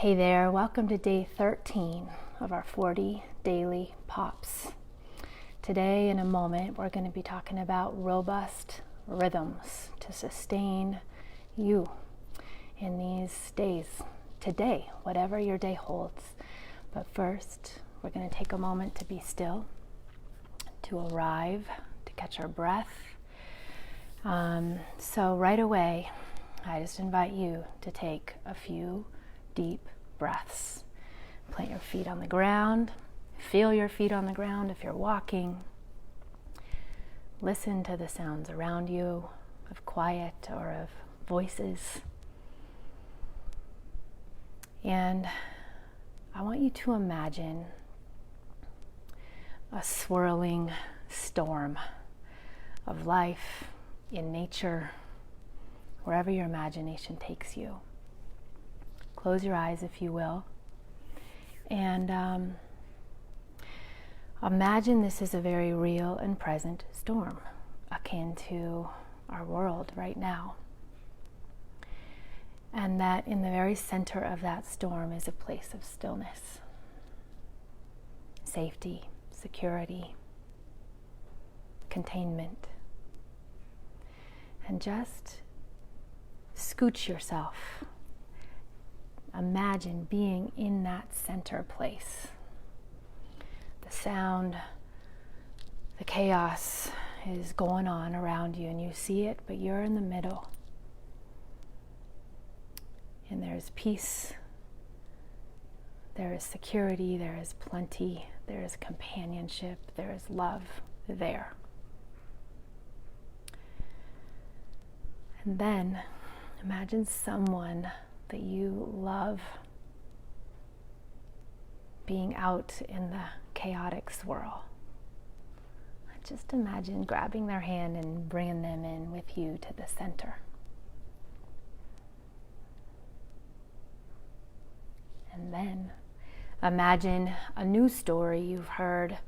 Hey there, welcome to day 13 of our 40 daily pops. Today, in a moment, we're going to be talking about robust rhythms to sustain you in these days, today, whatever your day holds. But first, we're going to take a moment to be still, to arrive, to catch our breath. So right away, I just invite you to take a few deep breaths. Plant your feet on the ground. Feel your feet on the ground if you're walking. Listen to the sounds around you of quiet or of voices. And I want you to imagine a swirling storm of life in nature, wherever your imagination takes you. Close your eyes, if you will, and imagine this is a very real and present storm, akin to our world right now. And that in the very center of that storm is a place of stillness, safety, security, containment. And just scooch yourself. Imagine being in that center place. The sound, the chaos is going on around you and you see it, but you're in the middle. And there's peace, there is security, there is plenty, there is companionship, there is love there. And then imagine someone that you love being out in the chaotic swirl. Just imagine grabbing their hand and bringing them in with you to the center. And then imagine a news story you've heard,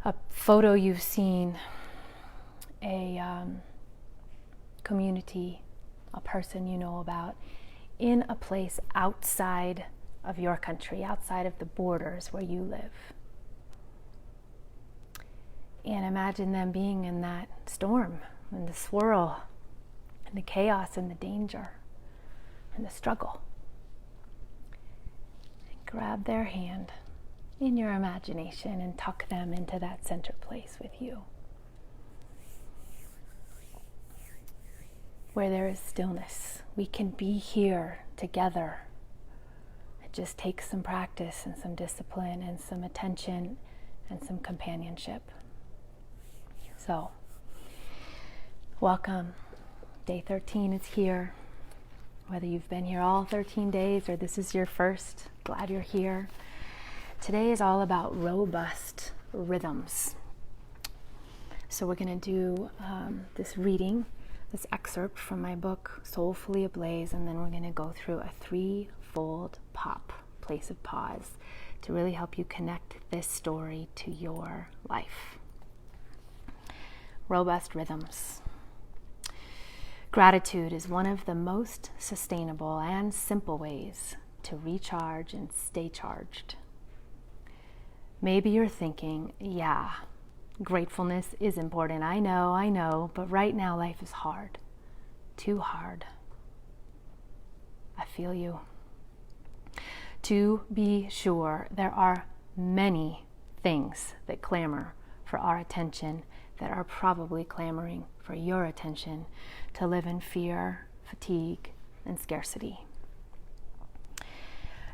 a photo you've seen, a community, a person you know about, in a place outside of your country, outside of the borders where you live. And imagine them being in that storm, and the swirl, and the chaos, and the danger, and the struggle. And grab their hand in your imagination and tuck them into that center place with you, where there is stillness. We can be here together. It just takes some practice and some discipline and some attention and some companionship. So, welcome. Day 13 is here. Whether you've been here all 13 days or this is your first, glad you're here. Today is all about robust rhythms. So we're going to do this reading, this excerpt from my book, Soulfully Ablaze, and then we're going to go through a threefold pop, place of pause, to really help you connect this story to your life. Robust rhythms. Gratitude is one of the most sustainable and simple ways to recharge and stay charged. Maybe you're thinking, yeah, gratefulness is important. I know, but right now life is hard. Too hard. I feel you. To be sure, there are many things that clamor for our attention that are probably clamoring for your attention to live in fear, fatigue, and scarcity.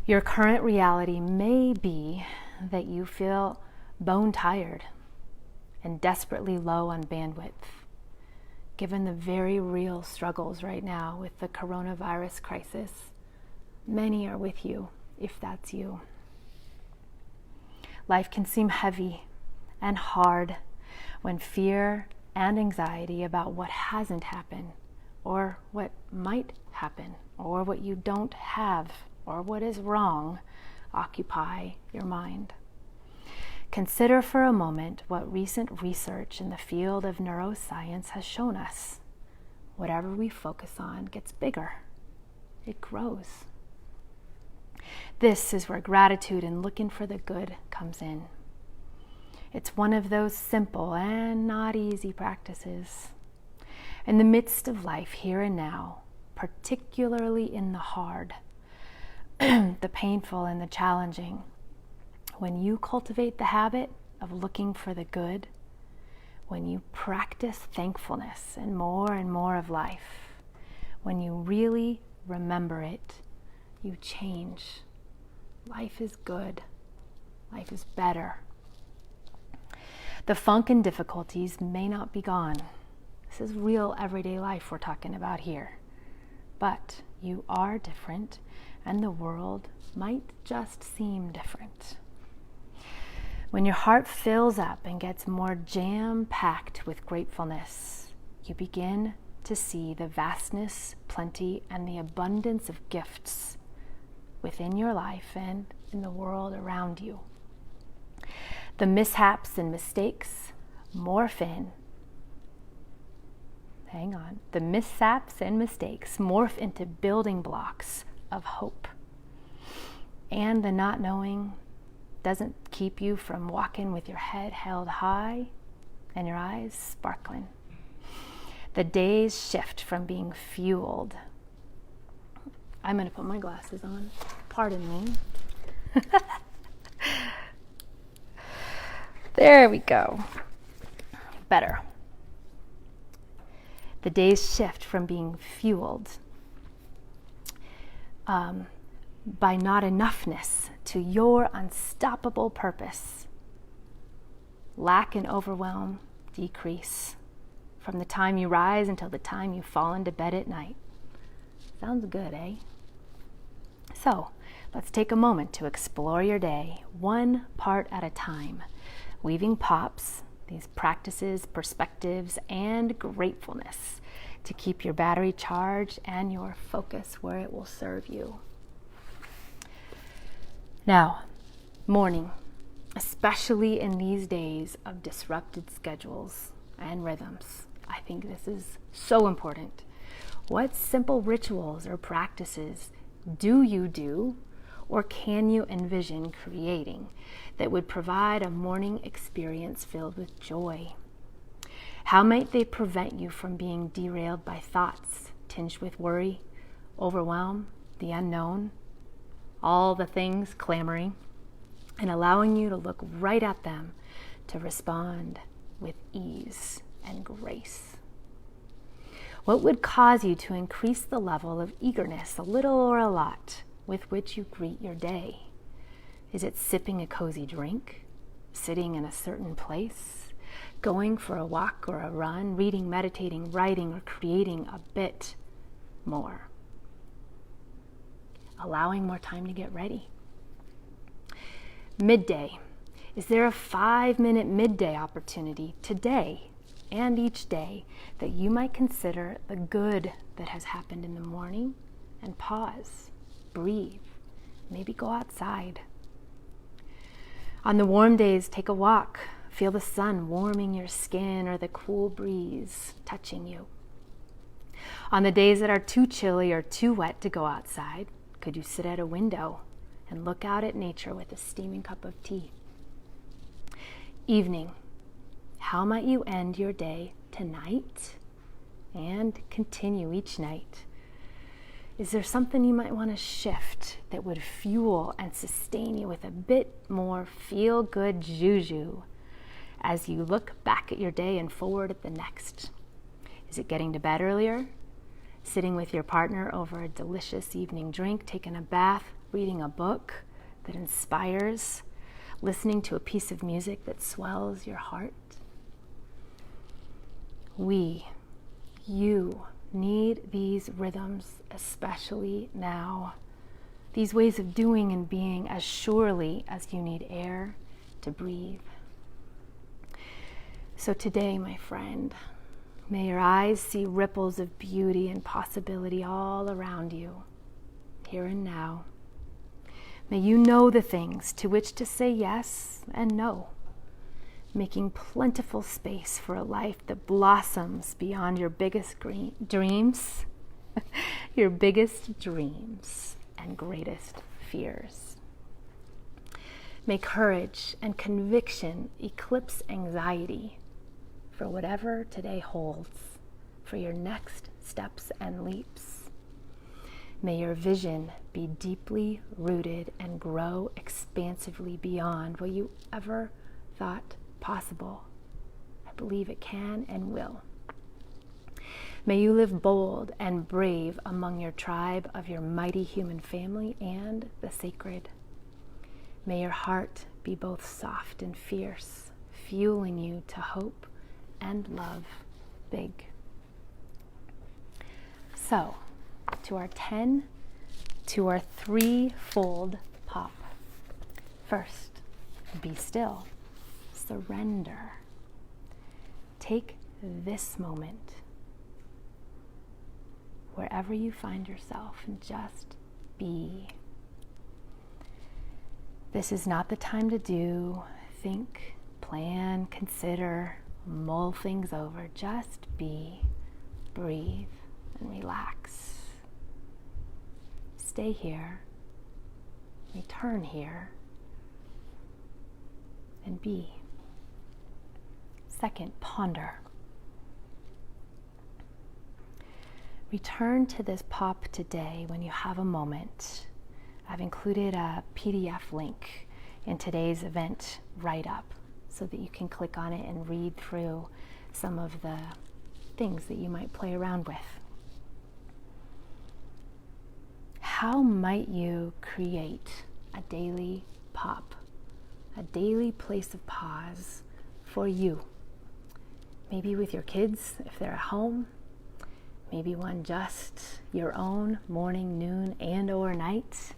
Your current reality may be that you feel bone tired and desperately low on bandwidth, given the very real struggles right now with the coronavirus crisis. Many are with you, if that's you. Life can seem heavy and hard when fear and anxiety about what hasn't happened, or what might happen, or what you don't have, or what is wrong, occupy your mind. Consider for a moment what recent research in the field of neuroscience has shown us. Whatever we focus on gets bigger. It grows. This is where gratitude and looking for the good comes in. It's one of those simple and not easy practices. In the midst of life, here and now, particularly in the hard, the painful and the challenging, when you cultivate the habit of looking for the good, when you practice thankfulness and more of life, when you really remember it, you change. Life is good. Life is better. The funk and difficulties may not be gone. This is real everyday life we're talking about here. But you are different, and the world might just seem different. When your heart fills up and gets more jam-packed with gratefulness, you begin to see the vastness, plenty, and the abundance of gifts within your life and in the world around you. The mishaps and mistakes morph into building blocks of hope. And the not knowing doesn't keep you from walking with your head held high and your eyes sparkling. The days shift from being fueled. I'm going to put my glasses on. Pardon me. There we go. Better. The days shift from being fueled by not enoughness to your unstoppable purpose. Lack and overwhelm decrease from the time you rise until the time you fall into bed at night. Sounds good, eh? So, let's take a moment to explore your day, one part at a time, weaving pops, these practices, perspectives, and gratefulness to keep your battery charged and your focus where it will serve you. Now, morning, especially in these days of disrupted schedules and rhythms, I think this is so important. What simple rituals or practices do you do or can you envision creating that would provide a morning experience filled with joy? How might they prevent you from being derailed by thoughts tinged with worry, overwhelm, the unknown, all the things clamoring, and allowing you to look right at them to respond with ease and grace? What would cause you to increase the level of eagerness, a little or a lot, with which you greet your day? Is it sipping a cozy drink, sitting in a certain place, going for a walk or a run, reading, meditating, writing, or creating a bit more? Allowing more time to get ready. Midday. Is there a 5-minute midday opportunity today and each day that you might consider the good that has happened in the morning and pause, breathe, maybe go outside? On the warm days, take a walk. Feel the sun warming your skin or the cool breeze touching you. On the days that are too chilly or too wet to go outside, could you sit at a window and look out at nature with a steaming cup of tea? Evening. How might you end your day tonight and continue each night? Is there something you might want to shift that would fuel and sustain you with a bit more feel-good juju as you look back at your day and forward at the next? Is it getting to bed earlier? Sitting with your partner over a delicious evening drink, taking a bath, reading a book that inspires, listening to a piece of music that swells your heart? You need these rhythms, especially now. These ways of doing and being as surely as you need air to breathe. So today, my friend, may your eyes see ripples of beauty and possibility all around you, here and now. May you know the things to which to say yes and no, making plentiful space for a life that blossoms beyond your biggest dreams, your biggest dreams and greatest fears. May courage and conviction eclipse anxiety for whatever today holds, for your next steps and leaps. May your vision be deeply rooted and grow expansively beyond what you ever thought possible. I believe it can and will. May you live bold and brave among your tribe of your mighty human family and the sacred. May your heart be both soft and fierce, fueling you to hope and love big. So, to our 3-fold pop. First, be still, surrender. Take this moment, wherever you find yourself, and just be. This is not the time to do, think, plan, consider, mull things over. Just be, breathe, and relax. Stay here, return here, and be. Second, ponder. Return to this pop today when you have a moment. I've included a PDF link in today's event write-up so that you can click on it and read through some of the things that you might play around with. How might you create a daily pop, a daily place of pause for you? Maybe with your kids if they're at home, maybe one just your own, morning, noon, and or night.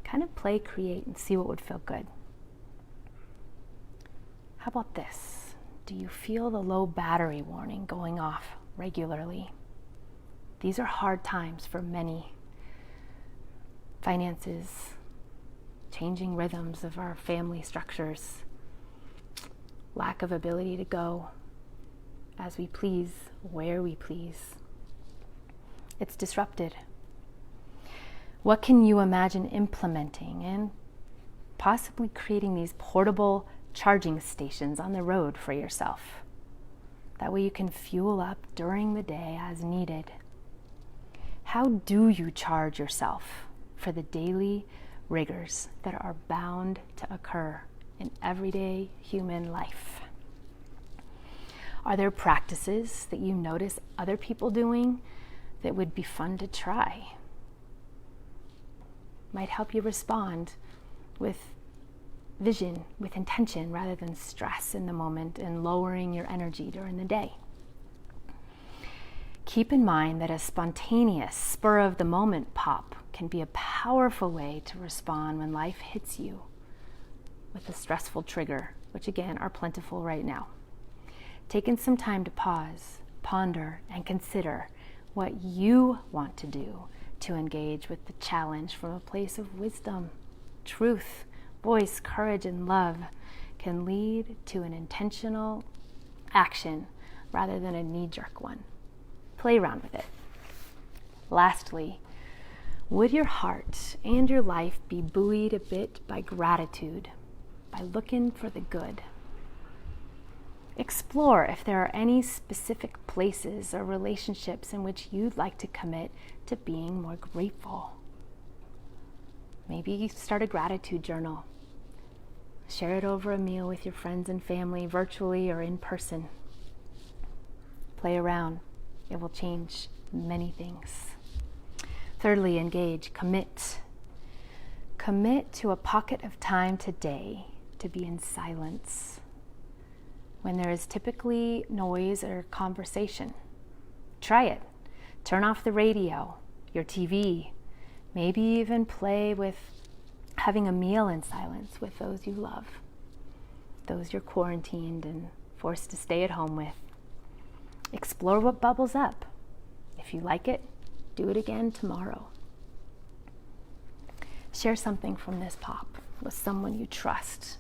Kind of play, create, and see what would feel good. How about this? Do you feel the low battery warning going off regularly? These are hard times for many. Finances, changing rhythms of our family structures, lack of ability to go as we please, where we please. It's disrupted. What can you imagine implementing and possibly creating these portable charging stations on the road for yourself? That way you can fuel up during the day as needed. How do you charge yourself for the daily rigors that are bound to occur in everyday human life? Are there practices that you notice other people doing that would be fun to try? Might help you respond with vision, with intention, rather than stress in the moment and lowering your energy during the day. Keep in mind that a spontaneous, spur-of-the-moment pop can be a powerful way to respond when life hits you with a stressful trigger, which again are plentiful right now. Taking some time to pause, ponder, and consider what you want to do to engage with the challenge from a place of wisdom, truth, voice, courage, and love can lead to an intentional action rather than a knee-jerk one. Play around with it. Lastly, would your heart and your life be buoyed a bit by gratitude, by looking for the good? Explore if there are any specific places or relationships in which you'd like to commit to being more grateful. Maybe start a gratitude journal. Share it over a meal with your friends and family, virtually or in person. Play around. It will change many things. Thirdly, engage, commit. Commit to a pocket of time today to be in silence when there is typically noise or conversation. Try it. Turn off the radio, your TV, maybe even play with having a meal in silence with those you love, those you're quarantined and forced to stay at home with. Explore what bubbles up. If you like it, do it again tomorrow. Share something from this pop with someone you trust.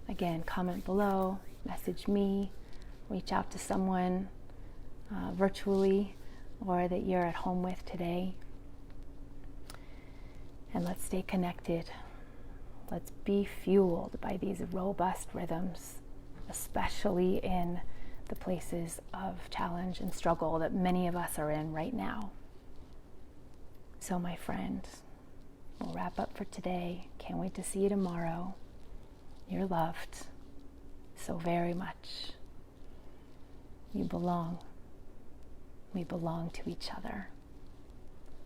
Again, comment below, message me, reach out to someone virtually or that you're at home with today. And let's stay connected. Let's be fueled by these robust rhythms, especially in the places of challenge and struggle that many of us are in right now. So my friend, we'll wrap up for today. Can't wait to see you tomorrow. You're loved so very much. You belong. We belong to each other.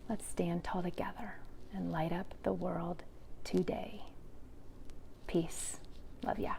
Let's stand tall together and light up the world today. Peace. Love ya.